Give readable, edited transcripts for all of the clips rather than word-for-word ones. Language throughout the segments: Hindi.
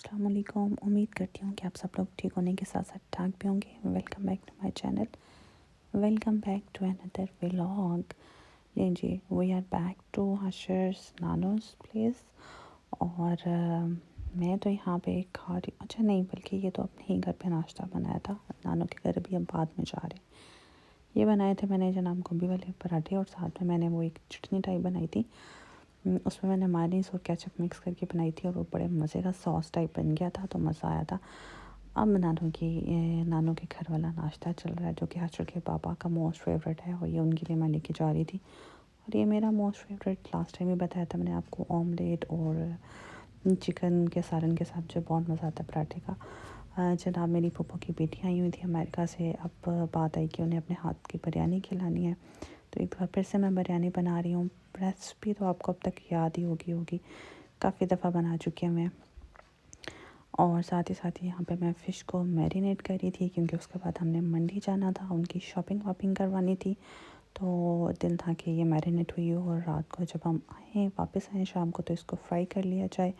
अस्सलाम वालेकुम। उम्मीद करती हूँ कि आप सब लोग ठीक होने के साथ साथ ठाक भी होंगे। Welcome back to my channel, welcome back to another vlog. लीजिए, we are back to Hashir's नानोस प्लेस। और मैं तो यहाँ पे खा रही, अच्छा नहीं, बल्कि ये तो अपने ही घर पे नाश्ता बनाया था। नानों के घर भी अब बाद में जा रहे हैं। ये बनाए थे मैंने जनाब गोभी वाले पराठे, और साथ में मैंने वो एक चटनी टाइप बनाई थी। उसमें मैंने मायोनीज़ और केचप मिक्स करके बनाई थी, और वो बड़े मज़े का सॉस टाइप बन गया था, तो मज़ा आया था। अब नानों के घर वाला नाश्ता चल रहा है, जो कि आजकल के पापा का मोस्ट फेवरेट है, और ये उनके लिए मैं लेके जा रही थी। और ये मेरा मोस्ट फेवरेट, लास्ट टाइम भी बताया था मैंने आपको, ऑमलेट और चिकन के सालन के साथ जो बहुत मज़ा आता है पराठे का। जनाब मेरी फूफो की बेटी आई हुई थी अमेरिका से। अब बात आई कि उन्हें अपने हाथ की बिरयानी खिलानी है, तो एक बार फिर से मैं बिरयानी बना रही हूँ। रेसिपी तो आपको अब तक याद ही होगी, काफ़ी दफ़ा बना चुकी हूँ मैं। और साथ ही यहाँ पे मैं फ़िश को मैरिनेट करी थी, क्योंकि उसके बाद हमने मंडी जाना था, उनकी शॉपिंग वॉपिंग करवानी थी। तो दिल था कि ये मैरिनेट हुई हो, और रात को जब हम वापस आए शाम को, तो इसको फ्राई कर लिया जाए।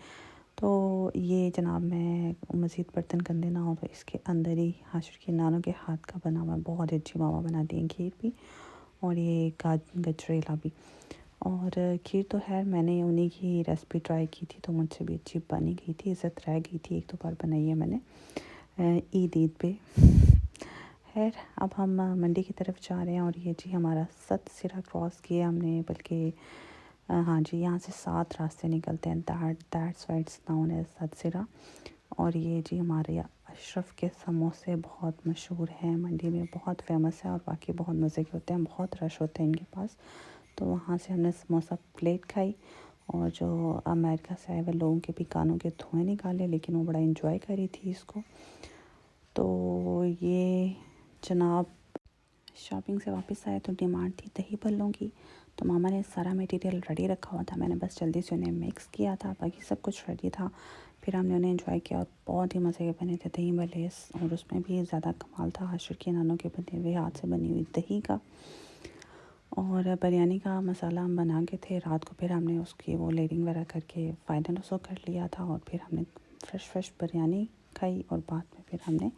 तो ये जनाब मैं मज़ीद बर्तन गंदे ना हो, तो इसके अंदर ही हाशिर की नानों के हाथ का बना हुआ बहुत अच्छी मामा बनाती हैं खीर भी, और ये गजरेला भी। और खीर तो खैर मैंने उन्हीं की रेसिपी ट्राई की थी, तो मुझसे भी अच्छी बनी गई थी, इज़्ज़त रह गई थी। एक दो बार बनाई है मैंने ईद पे। खैर अब हम मंडी की तरफ जा रहे हैं, और ये जी हमारा सतसिरा क्रॉस किया हमने, बल्कि हाँ जी, यहाँ से 7 रास्ते निकलते हैं। That's why it's known as Satsira. और ये जी हमारे अशरफ के समोसे बहुत मशहूर हैं, मंडी में बहुत फेमस है, और बाकी बहुत मज़े के होते हैं, बहुत रश होते हैं इनके पास। तो वहाँ से हमने समोसा प्लेट खाई, और जो अमेरिका से आए हुए लोगों के भी कानों के धुएँ निकाले, लेकिन वो बड़ा इंजॉय करी थी इसको। तो ये जनाब शॉपिंग से वापस आए, तो डिमांड थी दही भल्लों की। तो मामा ने सारा मटेरियल रेडी रखा हुआ था, मैंने बस जल्दी से उन्हें मिक्स किया था, बाकी सब कुछ रेडी था। फिर हमने उन्हें एंजॉय किया, और बहुत ही मज़े के बने थे दही भल्ले। और उसमें भी ज़्यादा कमाल था हाशिर की नानों के बने हुए हाथ से बनी हुई दही का। और बिरयानी का मसाला हम बना के थे रात को, फिर हमने उसकी वो लेयरिंग वगैरह करके फ़ाइनल उसको कर लिया था। और फिर हमने फ़्रेश बिरयानी खाई, और बाद में फिर हमने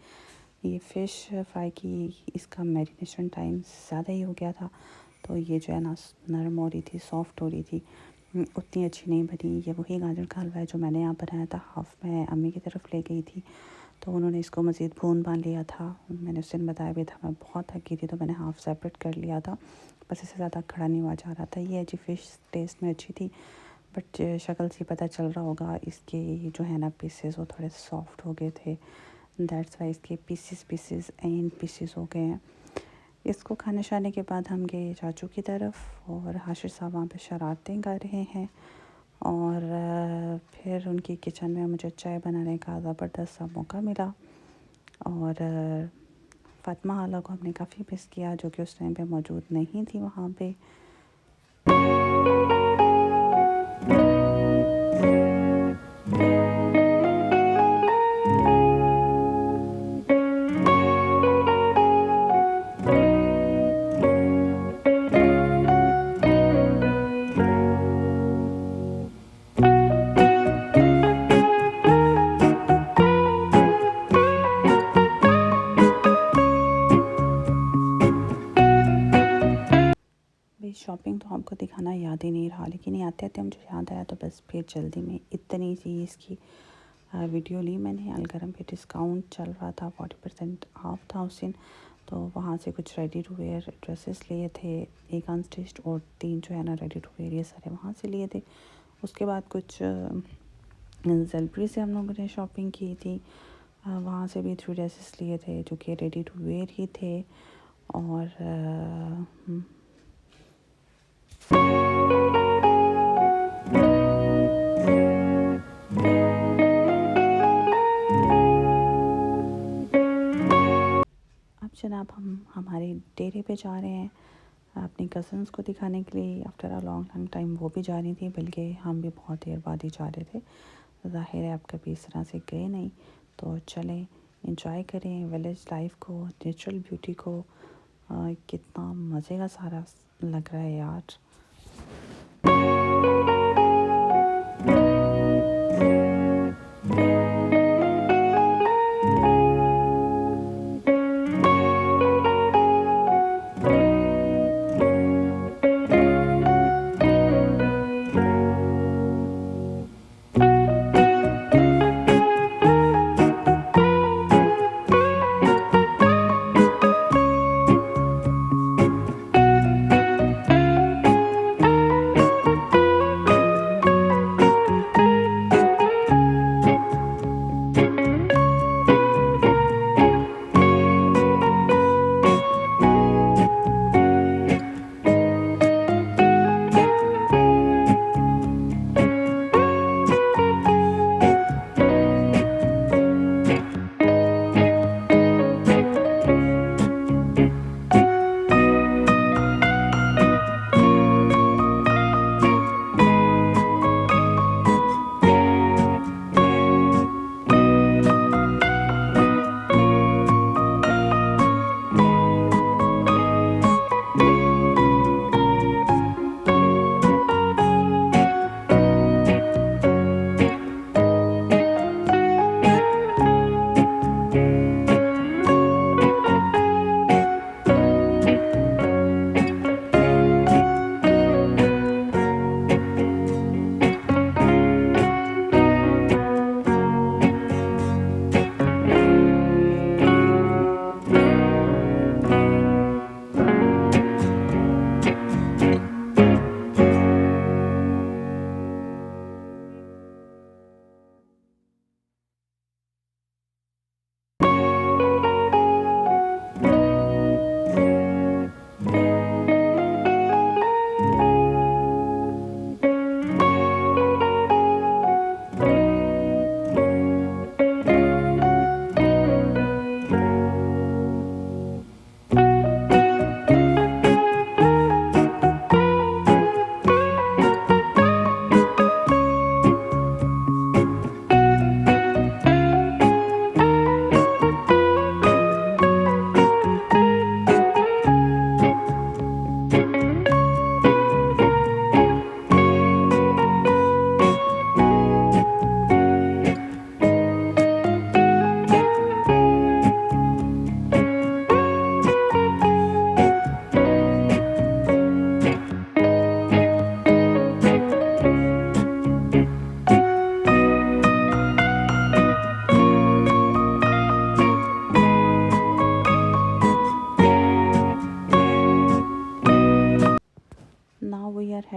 ये फ़िश फ्राई की। इसका मैरिनेशन टाइम ज़्यादा ही हो गया था, तो ये जो है ना नरम हो रही थी, सॉफ्ट हो रही थी, उतनी अच्छी नहीं बनी। ये वही गाजर का हलवा है जो मैंने यहाँ बनाया था, हाफ़ मैं अम्मी की तरफ ले गई थी, तो उन्होंने इसको मज़ीद भून भान लिया था। मैंने उस दिन बताया भी था मैं बहुत थक गई थी, तो मैंने हाफ़ सेपरेट कर लिया था, बस इससे ज़्यादा खड़ा नहीं हुआ जा रहा था। ये जी फ़िश टेस्ट में अच्छी थी, बट शक्ल से पता चल रहा होगा इसके जो है ना पीसेस वो थोड़े सॉफ्ट हो गए थे। दैट्स वाई इसके पीसेस एंड पीसेस हो गए हैं। इसको खाने शाने के बाद हम गए चाचू की तरफ, और हाशिर साहब वहाँ पे शरारतें कर रहे हैं। और फिर उनकी किचन में मुझे चाय बनाने का ज़बरदस्त सा मौका मिला। और फ़ातिमा हाला को हमने काफ़ी मिस किया, जो कि उस टाइम पे मौजूद नहीं थी वहाँ पे। भाई शॉपिंग तो आपको दिखाना याद ही नहीं रहा, लेकिन ये आते आते मुझे याद आया, तो बस फिर जल्दी में इतनी सी इसकी वीडियो ली मैंने। अलगरम पे डिस्काउंट चल रहा था, 40% ऑफ था उस दिन, तो वहाँ से कुछ रेडी टू वेयर ड्रेसेस लिए थे, एक अनस्टिच्ड और 3 जो है ना रेडी टू वेयर, ये सारे वहाँ से लिए थे। उसके बाद कुछ जलपरी से हम लोगों ने शॉपिंग की थी, वहाँ से भी 3 ड्रेसेस लिए थे, जो कि रेडी टू वेयर ही थे। और अब जनाब हम हमारे डेरे पे जा रहे हैं अपनी कज़न्स को दिखाने के लिए। आफ्टर अ लॉन्ग टाइम वो भी जा रही थी, बल्कि हम भी बहुत देर बाद ही जा रहे थे। ज़ाहिर है आप कभी इस तरह से गए नहीं, तो चलें इंजॉय करें विलेज लाइफ को, नेचुरल ब्यूटी को। कितना मज़े का सारा लग रहा है यार।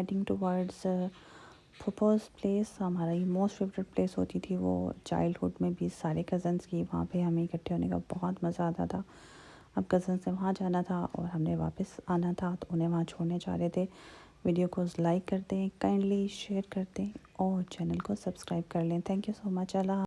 हेडिंग टुवर्ड्स फुफोस प्लेस। हमारा ये मोस्ट फेवरेट प्लेस होती थी वो चाइल्डहुड में भी, सारे कज़न्स की वहाँ पे हमें इकट्ठे होने का बहुत मज़ा आता था। अब कज़न से वहाँ जाना था और हमने वापस आना था, तो उन्हें वहाँ छोड़ने जा रहे थे। वीडियो को लाइक कर दें, काइंडली शेयर कर दें और चैनल को सब्सक्राइब कर लें। Thank you so much. Allah.